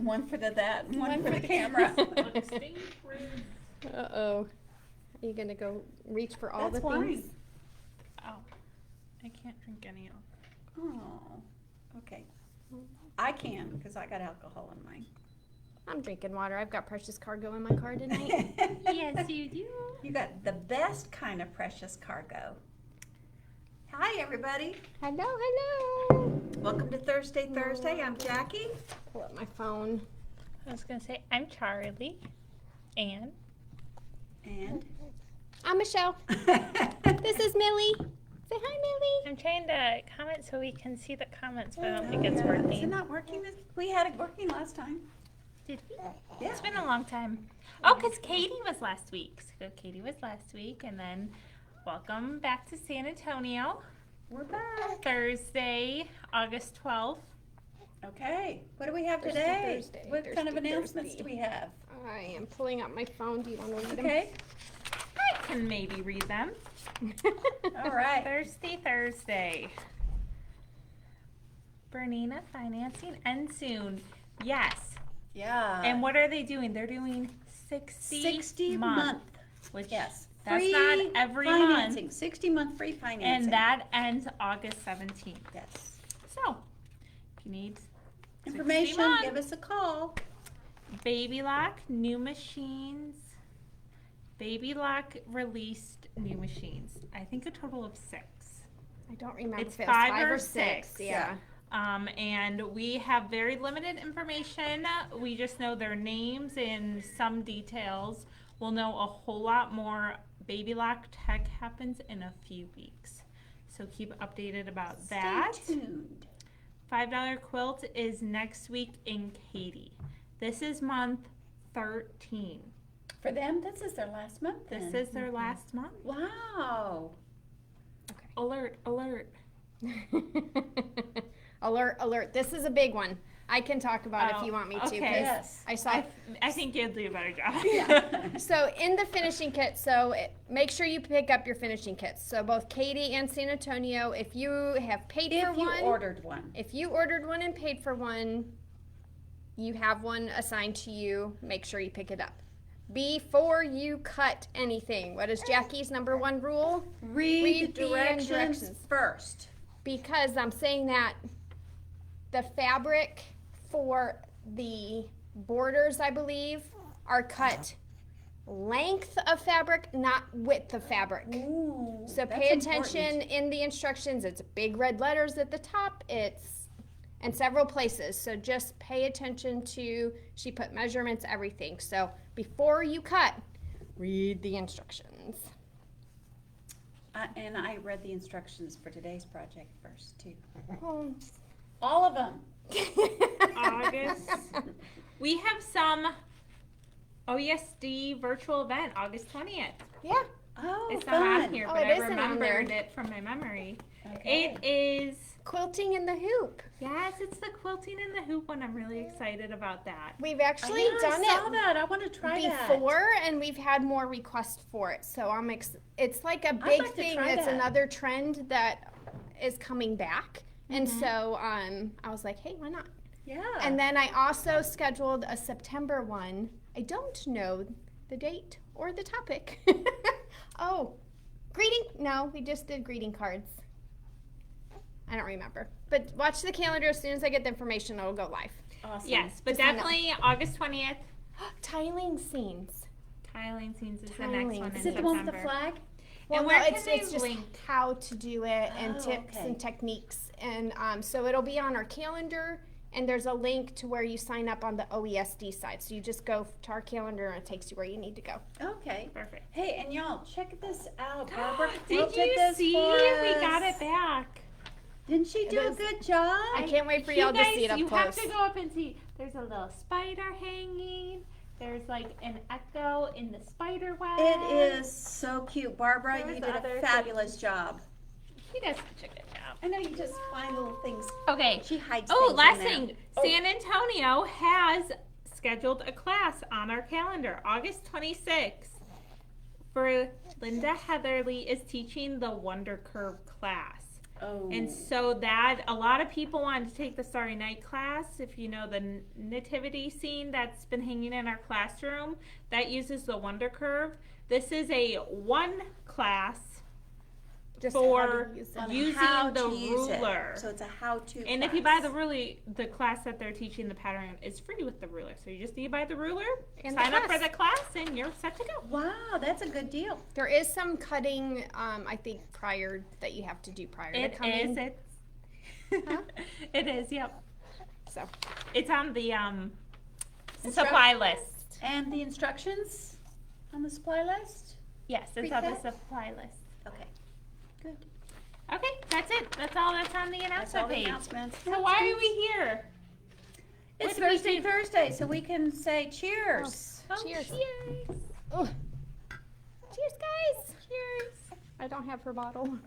One for the that, and one for the camera. Uh-oh. Are you going to go reach for all That's the things? wine. Oh, I can't drink any of Oh, okay. I can, because I got alcohol in mine. I'm drinking water. I've got precious cargo in my car tonight. Yes, you do. You got the best kind of precious cargo. Hi, everybody. Hello, hello. Welcome to Thursday. I'm Jackie. Pull up my phone. I was going to say, I'm Charli. And? And? I'm Michelle. This is Millie. Say hi, Millie. I'm trying to comment so we can see the comments, but I don't think it's working. Is it not working? We had it working last time. Did we? Yeah. It's been a long time. Oh, because Katie was last week. So Katie was last week, and then welcome back to San Antonio. We're back. Thursday, August 12th. Okay. What do we have today? What kind of announcements do we have? I am pulling up my phone. Do you want to read them? Okay. I can maybe read them. All right. Thursday. Bernina financing ends soon. Yes. Yeah. And what are they doing? They're doing 60 month. Which Yes. that's Free not every financing. month. 60-month free financing. And that ends August 17th. Yes. So, if you need 60 Information, months, give us a call. Baby Lock, new machines. Baby Lock released new machines. I think a total of 6. I don't remember It's if it was 5 or or 6. 6. Yeah. And we have very limited information. We just know their names and some details. We'll know a whole lot more. Baby Lock Tech happens in a few weeks. So keep updated about that. Stay tuned. $5 quilt is next week in Katy. This is month 13. For them, this is their last month then. This is their last month. Wow. Okay. Alert, alert. Alert, alert. This is a big one. I can talk about it if you want me to. Okay. 'Cause Yes. I saw. I think you'll do a better job. Yeah. So in the finishing kit, make sure you pick up your finishing kits. So both Katy and San Antonio, if you have paid for If you one, ordered one. if you ordered one and paid for one, you have one assigned to you. Make sure you pick it up. Before you cut anything, what is Jackie's #1 rule? Read the directions first. Because I'm saying that the fabric for the borders, I believe, are cut length of fabric, not width of fabric. Ooh, So that's pay attention important. in the instructions. It's big red letters at the top. It's in several places. So just pay attention to, she put measurements, everything. So before you cut, read the instructions. And I read the instructions for today's project first, too. Oh. All of them. August. We have some OESD virtual event, August 20th. Yeah. Oh, It's fun. not on here, Oh, but it I isn't on there. remembered it from my memory. Okay. It is, Quilting in the hoop. yes, it's the quilting in the hoop one. I'm really excited about that. We've actually I done saw it that. I want to try that. before, and we've had more requests for it. So it's like a big like to thing. try It's that. another trend that is coming back. And so I was like, hey, why not? Yeah. And then I also scheduled a September one. I don't know the date or the topic. Oh, no, we just did greeting cards. I don't remember. But watch the calendar. As soon as I get the information, it'll go live. Awesome. Yes, but Just sign up. definitely August 20th. Tiling scenes. Tiling scenes is the Tiling. next one in Is it the one with the September. flag? Well, And where no, can it's they just link? how to do it and Oh, tips okay. and techniques. And so it'll be on our calendar, and there's a link to where you sign up on the OESD side. So you just go to our calendar, and it takes you where you need to go. Okay. Perfect. Hey, and y'all, check this out. Barbara Did quilted you this see? for We us. got it back. Didn't she do a is- good job? I can't wait for You y'all to guys, see it up you close. have to go up and see. There's a little spider hanging. There's like an echo in the spider web. It is so cute. Barbara, There's you did other a fabulous job. He does such a good job. I know you just find little things. Okay. She hides Oh, things last in there. thing. Oh. San Antonio has scheduled a class on our calendar, August 26th. For Linda Heatherly is teaching the Wonder Curve class. Oh. And so that, a lot of people wanted to take the Starry Night class. If you know the nativity scene that's been hanging in our classroom, that uses the Wonder Curve. This is a one class Just for how to use it. On using how the to use it. ruler. So it's a how-to And class. if you buy the ruler, the class that they're teaching the pattern is free with the ruler. So you just need to buy the ruler, And sign the up for class. the class, and you're set to go. Wow, that's a good deal. There is some cutting, I think, prior that you have to do prior to coming. Huh? It is, yep. So It's on the supply list. And the instructions on the supply list? Yes, it's on the Pre-cut? supply list. Okay, good. Okay, that's it. That's all that's on the That's all announcement the page. announcements. So why are we here? It's What do we Thursday, do? Thursday, so we can say cheers. Oh, Cheers. Cheers. oh. Cheers, guys. Cheers. I don't have her bottle.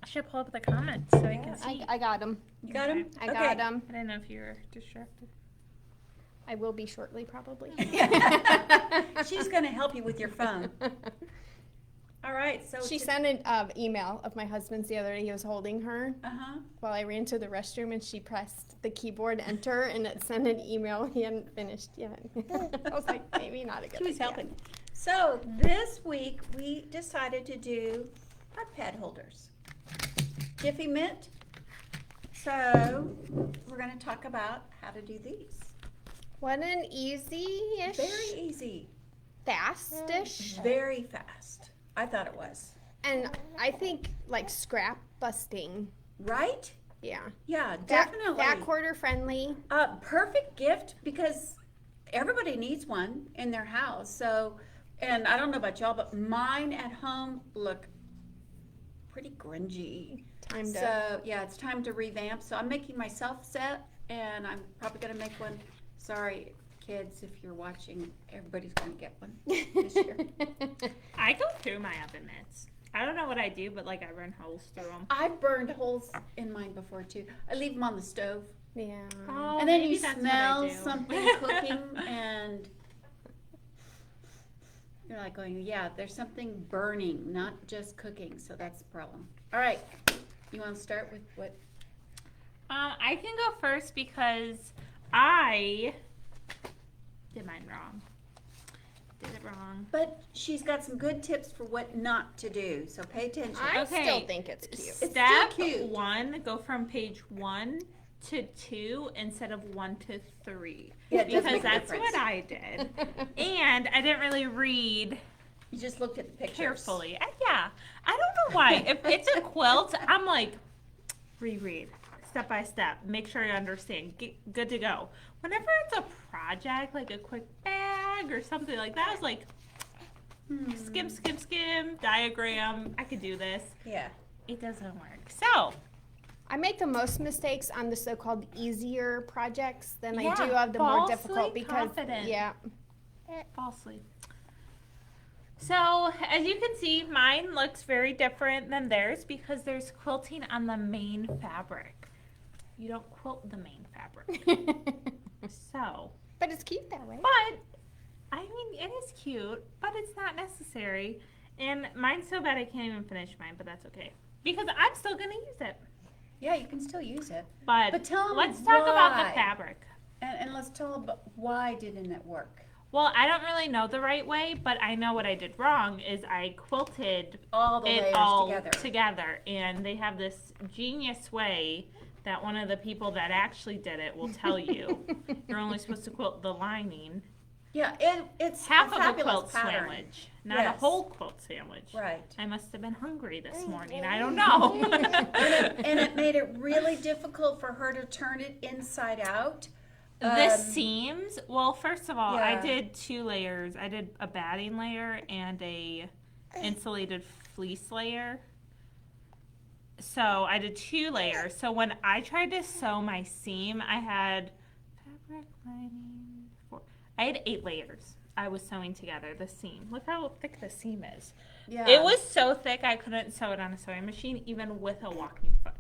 I should pull up the comments so I can see. I got them. You got them? I got them. I didn't know if you were distracted. I will be shortly, probably. She's gonna help you with your phone. All right, so. She sent an email of my husband's the other day. He was holding her Uh-huh. while I ran to the restroom, and she pressed the keyboard enter, and it sent an email. He hadn't finished yet. I was like, maybe not a good She was idea. helping. So this week, we decided to do iPad holders. Jiffy Mitt. So we're gonna talk about how to do these. What an easy-ish, Very easy, fast-ish, very fast. I thought it was. and I think like scrap busting. Right? Yeah, Yeah, Back- definitely. Backwater friendly. Perfect gift because everybody needs one in their house. So, and I don't know about y'all, but mine at home look pretty grungy. Time to. So yeah, it's time to revamp. So I'm making myself set, and I'm probably gonna make one. Sorry, kids, if you're watching, everybody's gonna get one this year. I go through my oven mitts. I don't know what I do, but like I burn holes through them. I've burned holes in mine before too. I leave them on the stove, Yeah. Oh, and then maybe you that's what I smell do. something cooking, and you're like going, "Yeah, there's something burning, not just cooking." So that's the problem. All right, you want to start with what? I can go first because I did mine wrong. Did it wrong. But she's got some good tips for what not to do. So pay attention. I Okay. still think it's cute. It's Step still cute. 1, go from page 1 to 2 instead of 1 to 3. Yeah, it does because make a that's difference. what I did. And I didn't really read You just looked at the pictures. carefully. Yeah, I don't know why. If it's a quilt, I'm like, reread step by step. Make sure you understand. Good to go. Whenever it's a project, like a quick bag or something like that, I was like, skim, diagram. I could do this. Yeah. It doesn't work. So, I make the most mistakes on the so-called easier projects than I Yeah, do of the more falsely difficult because confident. yeah. falsely. So, as you can see, mine looks very different than theirs because there's quilting on the main fabric. You don't quilt the main fabric. So, But it's cute that way. but, I mean, it is cute, but it's not necessary. And mine's so bad I can't even finish mine, but that's okay. Because I'm still going to use it. Yeah, you can still use it. But, But tell 'em let's talk about why. the fabric. And let's tell them why didn't it work? Well, I don't really know the right way, but I know what I did wrong is I quilted All the it layers all together. and they have this genius way that one of the people that actually did it will tell you. You're only supposed to quilt the lining. Yeah, it's Half a of a fabulous quilt pattern. sandwich, not Yes. a whole quilt sandwich. Right. I must have been hungry this morning. I don't know. And it made it really difficult for her to turn it inside out. The Um, seams, well, first of all, I yeah. did 2 layers. I did a batting layer and a insulated fleece layer. So I did 2 layers. So when I tried to sew my seam, I had fabric lining. I had 8 layers. I was sewing together the seam. Look how thick the seam is. Yeah. It was so thick I couldn't sew it on a sewing machine, even with a walking foot.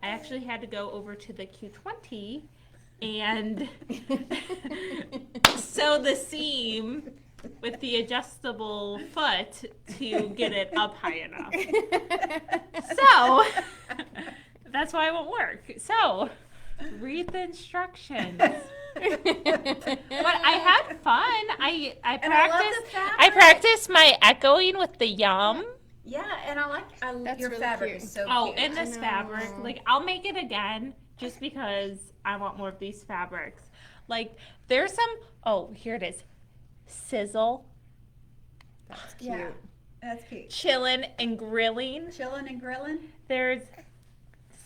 I actually had to go over to the Q20 and sew the seam with the adjustable foot to get it up high enough. So, that's why it won't work. So, read the instructions. But I had fun. I And I love practiced. the fabric. I practiced my echoing with the yum. Yeah, and That's your really fabric cute. is so Oh, cute. and this know. fabric. Like, I'll make it again just because I want more of these fabrics. Like, there's some. Oh, here it is. Sizzle, That's cute. Yeah, that's cute. chillin' and grilling. Chilling and grilling, There's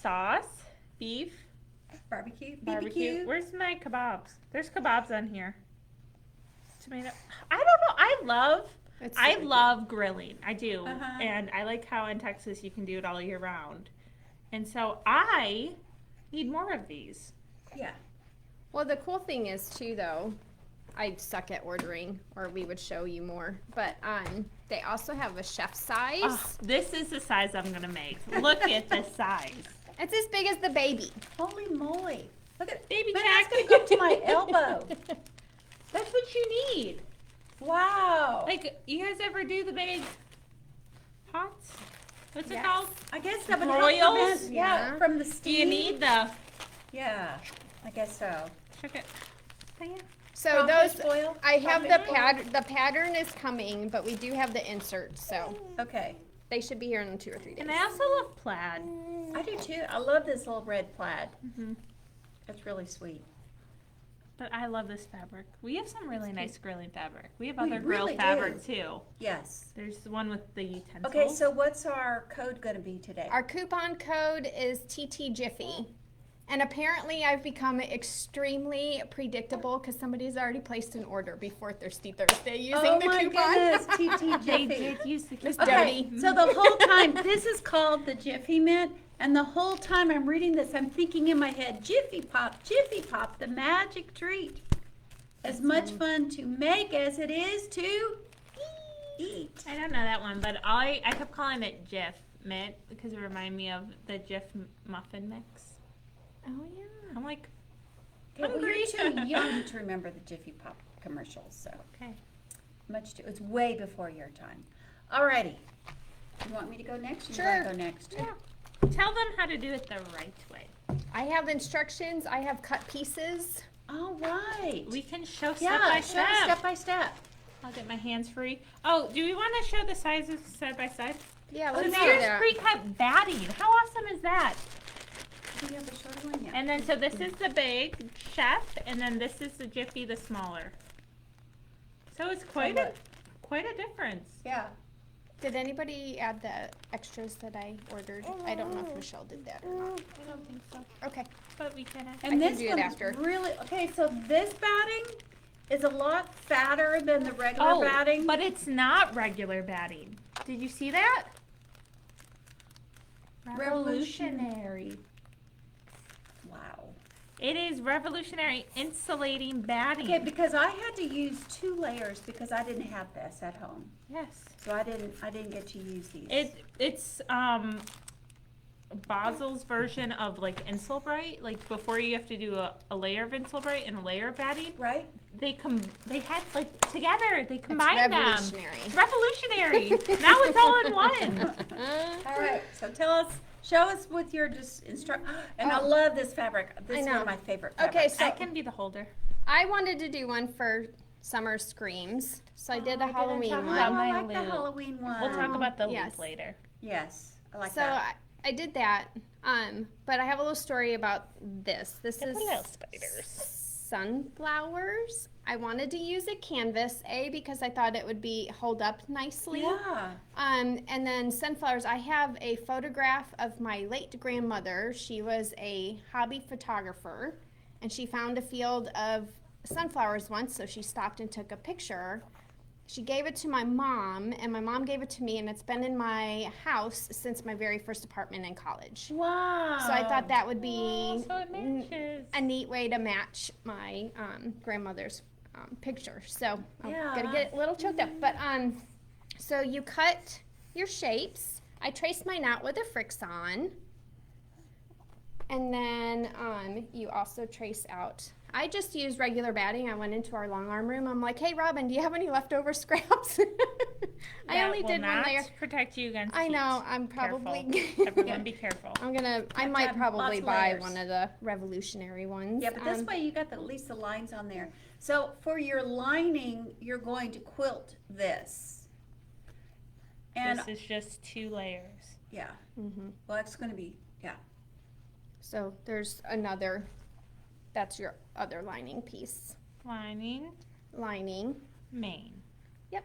sauce, beef, barbecue, barbecue. BBQ. Where's my kebabs? There's kebabs on here. Tomato. I don't know. It's I super love grilling. I do. Uh-huh. And I like how in Texas you can do it all year round. And so I need more of these. Yeah. Well, the cool thing is too, though, I suck at ordering, or we would show you more. But they also have a chef size. Oh, this is the size I'm gonna make. Look at this size. It's as big as the baby. Holy moly! Look at Baby man, Jack. that's gonna go to my elbow. That's what you need. Wow. Like, you guys ever do the big pots? What's it Yes. called? I guess that would help Broils? prevent, Yeah. from the Do steam. you need the? Yeah, I guess so. Check it. Thing? So Crawfish those, foil? I have the Crawfish foil? pattern. The pattern is coming, but we do have the inserts, so Okay, they should be here in 2 or 3 days. And I also love plaid. I do too. I love this little red plaid. Mm-hmm. That's really sweet. But I love this fabric. We have some really nice grilling fabric. We have We other grill really fabric too. Yes. There's the one with the utensils. Okay, so what's our code gonna be today? Our coupon code is TT Jiffy. And apparently I've become extremely predictable because somebody's already placed an order before Thirsty Thursday using Oh the my coupon. goodness, TT They Jiffy. did use the Miss coupon. Okay, Dodie. so the whole time, this is called the Jiffy Mitt, and the whole time I'm reading this, I'm thinking in my head, Jiffy Pop, the magic treat. As much fun to make as it is to eat. I don't know that one, but I kept calling it Jif Mitt because it reminded me of the Jif muffin mix. Oh yeah. I'm like, Okay, well, hungry. you're too young to remember the Jiffy Pop commercials, so Okay. it's way before your time. Alrighty. You want me to go next? Or you wanna Sure. go next? Yeah. Tell them how to do it the right way. I have instructions. I have cut pieces. All right. We can show step Yeah, by show us step by step. I'll get my hands free. Oh, do we want to show the sizes side by side? Yeah, So let's do there's that. pre-cut batting. How awesome is that? Do you have a shorter one? Yeah. And then, so this is the big chef, and then this is the Jiffy, the smaller. So it's quite a difference. Yeah. Did anybody add the extras that I ordered? I don't know if Michelle did that or not. I don't think so, Okay. but we can. And I can this do it one's after. really, okay, so this batting is a lot fatter than the regular batting. but it's not regular batting. Did you see that? Revolutionary. Wow. It is revolutionary insulating batting. Okay, because I had to use 2 layers because I didn't have this at home. Yes. So I didn't get to use these. It's Basil's version of like Insulbright. Like before you have to do a layer of Insulbright and a layer of batting. Right? They had like together. They combined them. revolutionary. It's revolutionary. Now it's all in one. All right. So show us with your and I Oh. love this fabric. This is one know. of my favorite Okay, fabrics. so I can be the holder. I wanted to do one for Summer Screams, so I did a Halloween Oh, one. about my I like the loop. Halloween one. We'll talk about the Yes. loop later. Yes, I like So that. I did that, but I have a little story about this. This They're is little spiders. sunflowers. I wanted to use a canvas, because I thought it would hold up nicely. Yeah. And then sunflowers, I have a photograph of my late grandmother. She was a hobby photographer, and she found a field of sunflowers once, so she stopped and took a picture. She gave it to my mom, and my mom gave it to me, and it's been in my house since my very first apartment in college. Wow. So I thought that would be Oh, so it matches. a neat way to match my grandmother's picture. So I'm Yeah. gonna get a little choked up. But so you cut your shapes. I traced mine out with a Frixon, and then you also trace out I just used regular batting. I went into our long arm room. I'm like, hey, Robin, do you have any leftover scraps? I That only will did one not layer. protect you against I heat. know. I'm probably. Careful. Everyone be careful. I might have probably lots of buy layers. one of the revolutionary ones. Yeah, but this way you got at least the lines on there. So for your lining, you're going to quilt this. And This is just 2 layers. yeah, Mm-hmm. well, it's going to be, yeah. So there's another. That's your other lining piece. Lining, Lining. main. Yep.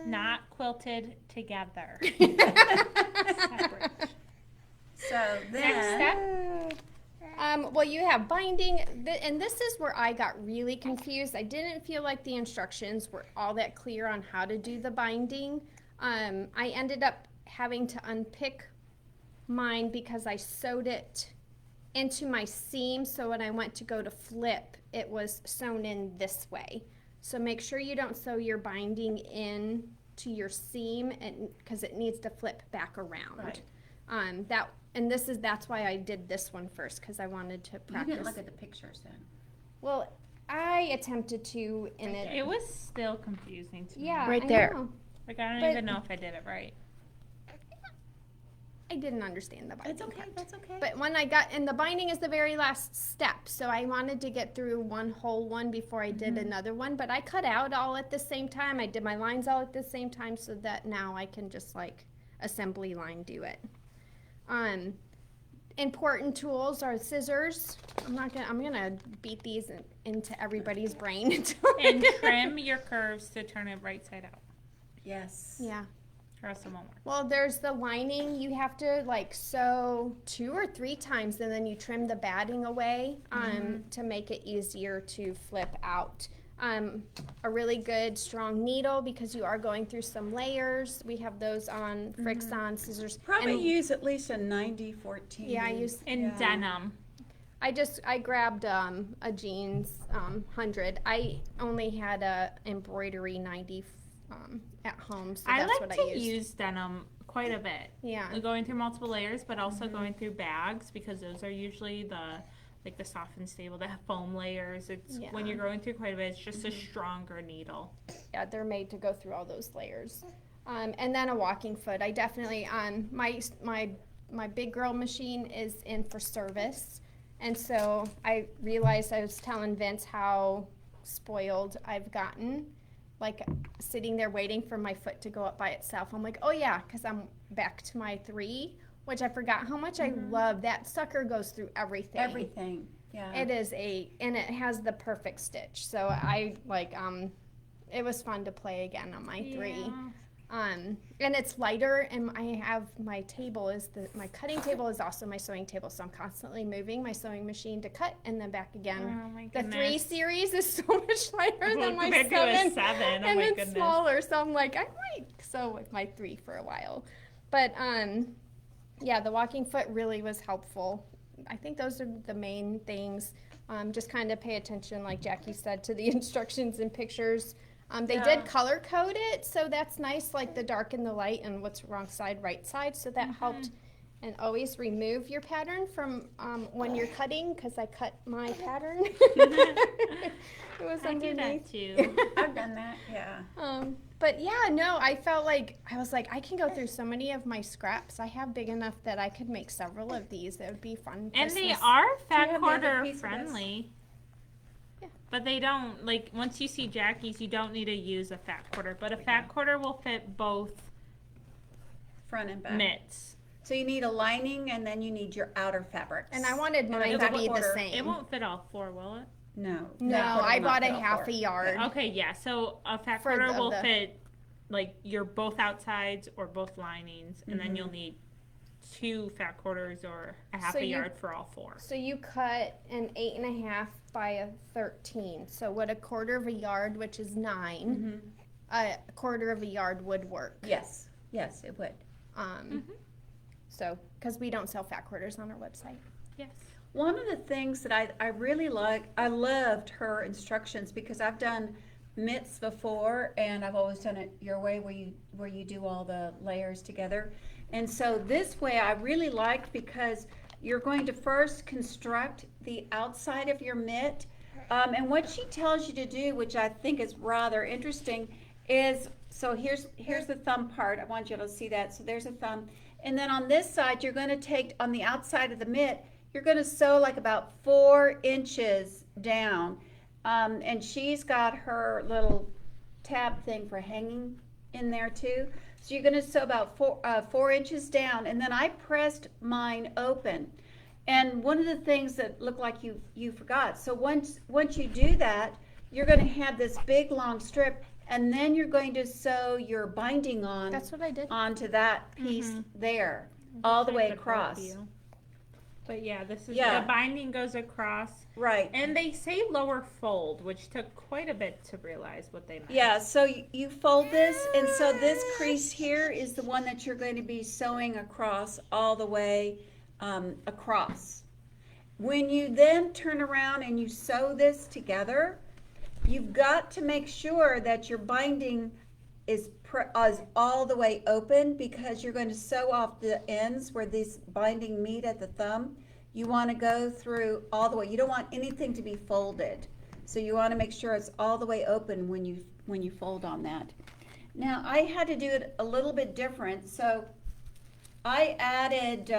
Not quilted together. Separate. So Next then, step. Well, you have binding, and this is where I got really confused. I didn't feel like the instructions were all that clear on how to do the binding. I ended up having to unpick mine because I sewed it into my seam, so when I went to go to flip, it was sewn in this way. So make sure you don't sew your binding in to your seam, and because it needs to flip back around. Right. That's why I did this one first, because I wanted to you practice. didn't look at the pictures then. Well, I attempted to, and It was still confusing to me. yeah, Right I there. know. Like, I don't But- even know if I did it right. I didn't understand the binding That's okay, part. that's okay. But when and the binding is the very last step, so I wanted to get through one whole one before I did another one, but I cut out all at the same time. I did my lines all at the same time, so that now I can just like assembly line do it. Important tools are scissors. I'm gonna beat these into everybody's brain. And trim your curves to turn it right side out, Yes. Yeah. or else it won't work. Well, there's the lining. You have to like sew 2 or 3 times, and then you trim the batting away to make it easier to flip out. A really good strong needle, because you are going through some layers. We have those on Fricks-On scissors. Probably And use at least a 90-14. yeah, I use. In Yeah. denim. I grabbed a jeans 100. I only had a embroidery 90 at home, so I that's like what to I used. use denim quite a bit. Yeah. Going through multiple layers, but also going through bags, because those are usually the soft and stable, the foam layers. It's when Yeah. you're going through quite a bit, it's just a stronger needle. Yeah, they're made to go through all those layers. And then a walking foot. I definitely my big girl machine is in for service, and so I realized, I was telling Vince how spoiled I've gotten, like sitting there waiting for my foot to go up by itself. I'm like, oh yeah, because I'm back to my 3, which I forgot how much I love. That sucker goes through everything. Everything. Yeah. It is and it has the perfect stitch. So I like it was fun to play again on my 3. Yeah. And it's lighter, and I have my table my cutting table is also my sewing table, so I'm constantly moving my sewing machine to cut and then back again. Oh my The 3 goodness. series is so much lighter than my Compared to a 7, 7, oh and my it's goodness. smaller. So I'm like, I might sew with my 3 for a while, but yeah, the walking foot really was helpful. I think those are the main things. Just kind of pay attention, like Jackie said, to the instructions and pictures. They Yeah. did color code it, so that's nice, like the dark and the light and what's wrong side, right side, so that helped. And always remove your pattern from when you're cutting, because I cut my pattern. It was I do underneath. that too. I've done that, yeah. But yeah, no, I felt like, I was like, I can go through so many of my scraps. I have big enough that I could make several of these. It would be fun. And they Christmas. are Do you fat have the other quarter piece of this? friendly. Yeah. But they don't, like, once you see Jackie's, you don't need to use a fat quarter. But a fat quarter will fit both Front and back. mitts. So you need a lining, and then you need your outer fabrics. And I wanted mine a to be the quarter. same. It won't fit all 4, will it? No. No, that quarter I will not bought a fit all half 4. a yard. Okay, yeah. So a fat For quarter the- will the- fit, like, your both outsides or both linings. And then you'll need 2 fat quarters or a half So a you- yard for all 4. So you cut an 8.5 by a 13. So what a quarter of a yard, which is 9, a quarter of a yard would work. Yes, yes, it would. So, because we don't sell fat quarters on our website. Yes. One of the things that I really I loved her instructions, because I've done mitts before, and I've always done it your way, where you do all the layers together. And so this way I really liked, because you're going to first construct the outside of your mitt. And what she tells you to do, which I think is rather interesting, is, so here's the thumb part. I want you to see that. So there's a thumb. And then on this side, you're going to take, on the outside of the mitt, you're going to sew like about 4 inches down. And she's got her little tab thing for hanging in there too. So you're going to sew about 4 inches down. And then I pressed mine open. And one of the things that looked like you forgot, so once you do that, you're going to have this big long strip, and then you're going to sew your binding on. That's what I did. Onto that piece there, all the way across. But yeah, this is Yeah. the binding goes across, Right. and they say lower fold, which took quite a bit to realize what they meant. Yeah, so you fold this, and so this crease here is the one that you're going to be sewing across all the way across. When you then turn around and you sew this together, you've got to make sure that your binding is all the way open, because you're going to sew off the ends where these binding meet at the thumb. You want to go through all the way. You don't want anything to be folded. So you want to make sure it's all the way open when you fold on that. Now I had to do it a little bit different. So I added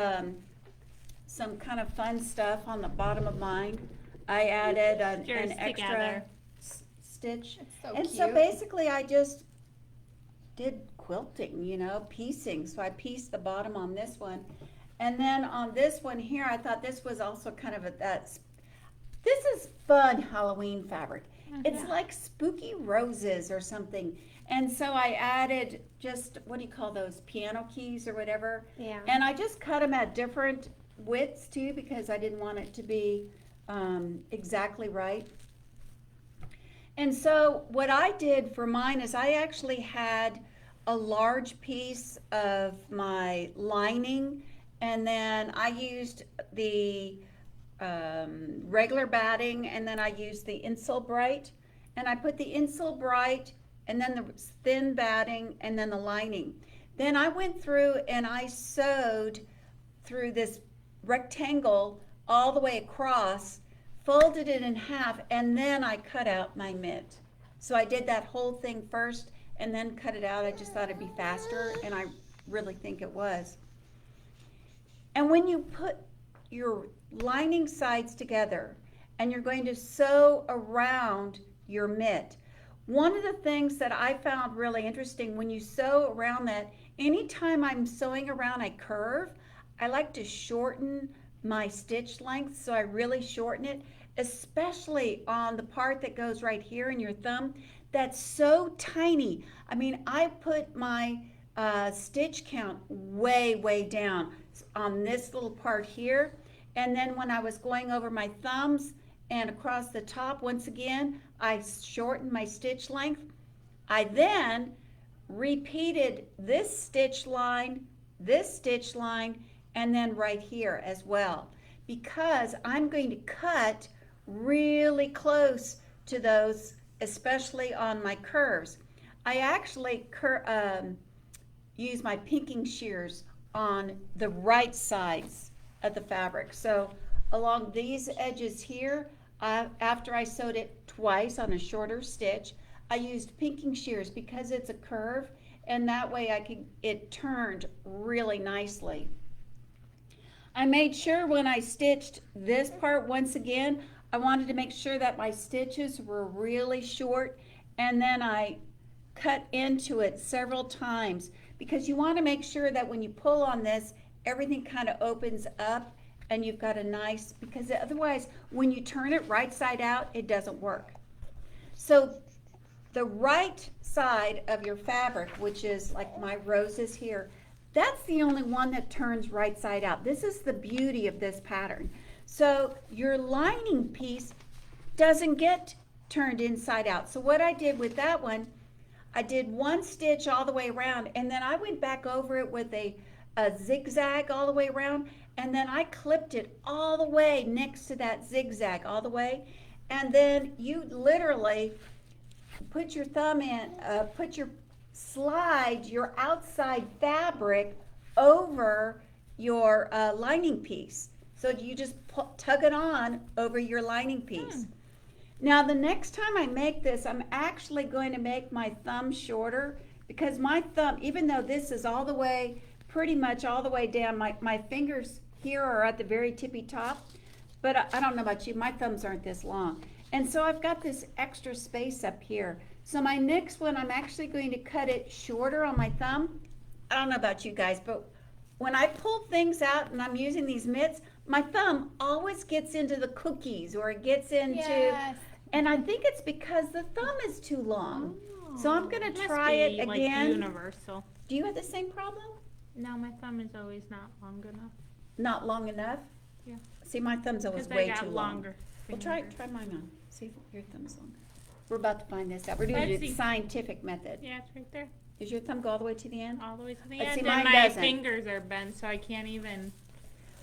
some kind of fun stuff on the bottom of mine. I added an extra stitch. It's so And cute. so basically I just did quilting, piecing. So I pieced the bottom on this one. And then on this one here, I thought this was also kind of this is fun Halloween fabric. It's like spooky roses or something. And so I added just, what do you call those, piano keys or whatever. Yeah. And I just cut them at different widths too, because I didn't want it to be exactly right. And so what I did for mine is I actually had a large piece of my lining, and then I used the regular batting, and then I used the Insole Bright, and I put the Insole Bright and then the thin batting and then the lining. Then I went through and I sewed through this rectangle all the way across, folded it in half, and then I cut out my mitt. So I did that whole thing first and then cut it out. I just thought it'd be faster, and I really think it was. And when you put your lining sides together and you're going to sew around your mitt, one of the things that I found really interesting when you sew around that, anytime I'm sewing around a curve, I like to shorten my stitch length, so I really shorten it, especially on the part that goes right here in your thumb. That's so tiny. I mean, I put my stitch count way down on this little part here, and then when I was going over my thumbs and across the top, once again, I shortened my stitch length. I then repeated this stitch line, and then right here as well, because I'm going to cut really close to those, especially on my curves. I actually use my pinking shears on the right sides of the fabric. So along these edges here, after I sewed it twice on a shorter stitch, I used pinking shears because it's a curve, and that way it turned really nicely. I made sure when I stitched this part, once again, I wanted to make sure that my stitches were really short, and then I cut into it several times, because you want to make sure that when you pull on this, everything kind of opens up and you've got a nice, because otherwise when you turn it right side out, it doesn't work. So the right side of your fabric, which is like my roses here, that's the only one that turns right side out. This is the beauty of this pattern. So your lining piece doesn't get turned inside out. So what I did with that one, I did one stitch all the way around, and then I went back over it with a zigzag all the way around, and then I clipped it all the way next to that zigzag all the way. And then you literally put your thumb in, slide your outside fabric over your lining piece. So you just tug it on over your lining piece. Now the next time I make this, I'm actually going to make my thumb shorter because my thumb, even though this is all the way, pretty much all the way down, my fingers here are at the very tippy top, but I don't know about you, my thumbs aren't this long. And so I've got this extra space up here. So my next one, I'm actually going to cut it shorter on my thumb. I don't know about you guys, but when I pull things out and I'm using these mitts, my thumb always gets into the cookies or it gets into, Yes. and I think it's because the thumb is too long. So I'm gonna Must try be, it like, again. universal. Do you have the same problem? No, my thumb is always not long enough. Not long enough? Yeah. See, my thumb's always Because I way got too long. longer. Well, try fingers. mine on. See if your thumb's longer. We're about to find this out. We're doing Let's the see. scientific method. Yeah, it's right there. Does your thumb go all the way to the end? All the way to the Let's end. see, And mine my doesn't. fingers are bent, so I can't even.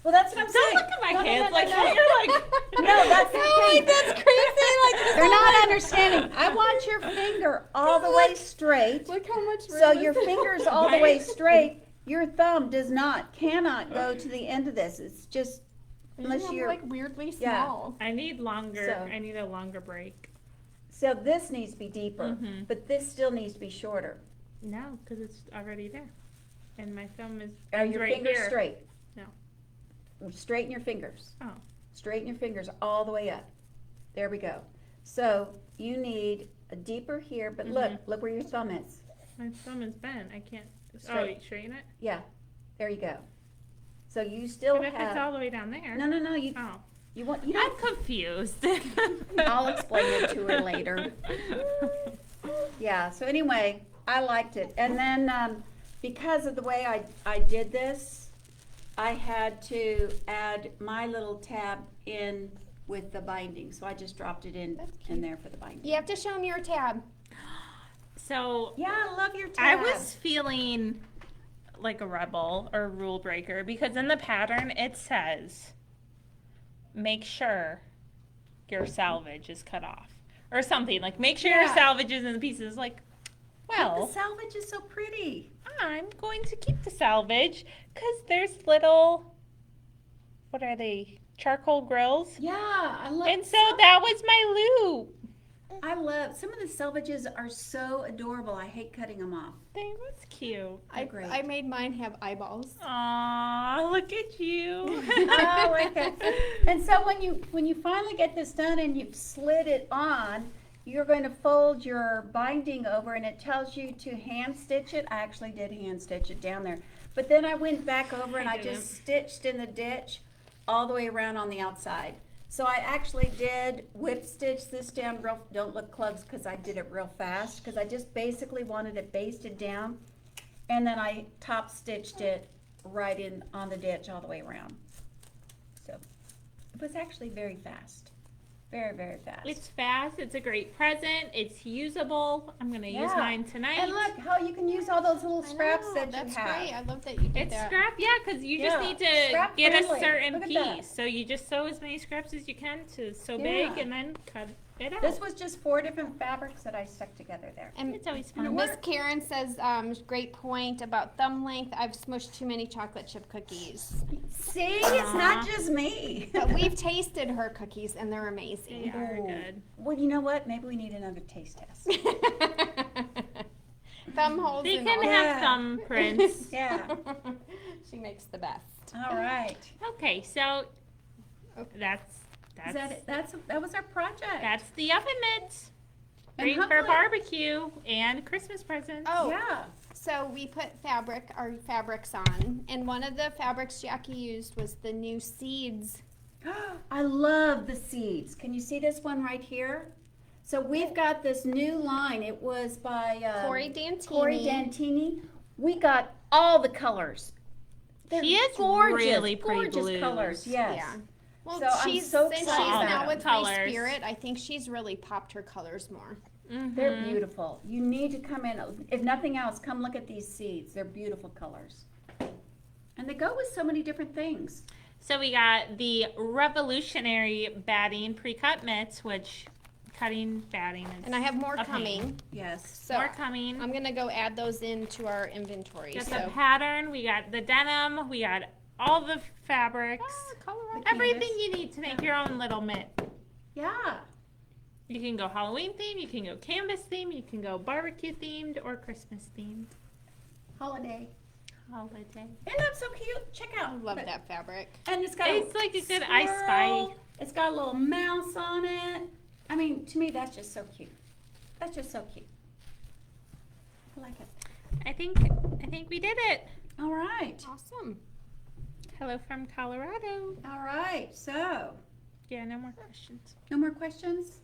Well, that's what I'm saying. Don't look at my No, no, hands no, like no, no. you're like. No, that's the thing. That's crazy. They're not understanding. I want your finger all the way straight. Look how much So room your is there. finger's all the way Right? straight. Your thumb cannot go to the end of this. It's just, unless I'm you're, like weirdly Yeah. small. I need longer. So- I need a longer break. so this needs to be deeper, Mhm. but this still needs to be shorter. No, because it's already there, and my thumb is Are ends your right fingers here. straight? No. Straighten your fingers. Oh. Straighten your fingers all the way up. There we go. So you need a deeper here, but look where your thumb is. My thumb is bent. I can't. Straight. Straighten it. Yeah, there you go. So you still But if it's all have, the way down there. no, Oh. you want, you I'm don't, confused. I'll explain it to her later. Yeah, so anyway, I liked it. And then, because of the way I did this, I had to add my little tab in with the binding. So I just dropped it in there for the binding. You have to show me your tab. So Yeah, I love your I tab. was feeling like a rebel or a rule breaker because in the pattern it says, make sure your salvage is cut off or something like make sure your Yeah. salvage is in the pieces. Like, The well, salvage is so pretty. I'm going to keep the salvage because there's little, what are they? Charcoal grills. Yeah, I love. And so that was my loop. I love some of the salvages are so adorable. I hate cutting them off. They was cute. Great. I made mine have eyeballs. Aw, look at you. Oh, okay. And so when you finally get this done and you've slid it on, you're going to fold your binding over, and it tells you to hand stitch it. I actually did hand stitch it down there, but then I went back over and I just stitched in the ditch all the way around on the outside. So I actually did whip stitch this down real, don't look close because I did it real fast because I just basically wanted it basted down, and then I top stitched it right in on the ditch all the way around. So it was actually very fast, very, very fast. It's fast. It's a great present. It's usable. I'm gonna use Yeah. mine tonight. And look how you can use all those little scraps that That's you have. great. I love that you did It's that. scrap, yeah, because you just Yeah, need to scrap get a friendly. certain Look at piece. that. So you just sew as many scraps as you can to sew Yeah. big, and then cut it out. This was just 4 different fabrics that I stuck together there. And It's always And it fun. Miss Karen says, great point about thumb length. I've smushed too many chocolate chip cookies. See, it's not just me. But we've tasted her cookies and they're They amazing. are Ooh. good. Well, you know what? Maybe we need another taste test. Thumb holes They and can all. have thumbprints. Yeah. She makes the best. All right. Okay, so that's Is that it? That was our project. that's the oven mitts. And Great for hopefully- barbecue and Christmas presents. Oh, Yeah. so we put our fabrics on, and one of the fabrics Jackie used was the new seeds. I love the seeds. Can you see this one right here? So we've got this new line. It was by Corey Dantini. Corey Dantini. We got all the colors. They're She has gorgeous, really pretty gorgeous blues. colors. Yes. Yeah. Well, So I'm she's so since she's excited now about with colors. Free Spirit, I think she's really popped her colors more. They're Mhm. beautiful. You need to come in. If nothing else, come look at these seeds. They're beautiful colors. And they go with so many different things. So we got the revolutionary batting pre-cut mitts, which cutting batting is And I have more a pain. coming. Yes. So More coming. I'm gonna go add those into our inventory. We got So the pattern, we got the denim, we got all the fabrics, Colorado. everything you need to make your own little mitt. Yeah. You can go Halloween themed, you can go canvas themed, you can go barbecue themed, or Christmas themed. Holiday. Holiday. Isn't that so cute? Check out. I love Look. that fabric. And it's got It's like a good I Spy. squirrel. It's got a little mouse on it. I mean, to me, that's just so cute. That's just so cute. I like it. I think we did it. All right. Awesome. Hello from Colorado. All right. So, Yeah, no more questions. no more questions?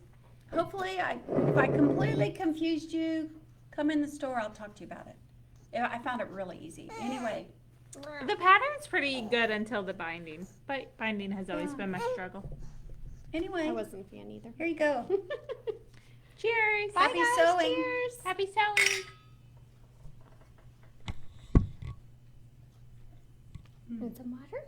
Hopefully, if I completely confused you, come in the store. I'll talk to you about it. Yeah, I found it really easy. Anyway, The pattern's pretty good until the binding, but binding has always been my struggle. anyway, I wasn't a fan either. here you go. Cheers! Happy guys, sewing. cheers. Happy sewing! Want some water?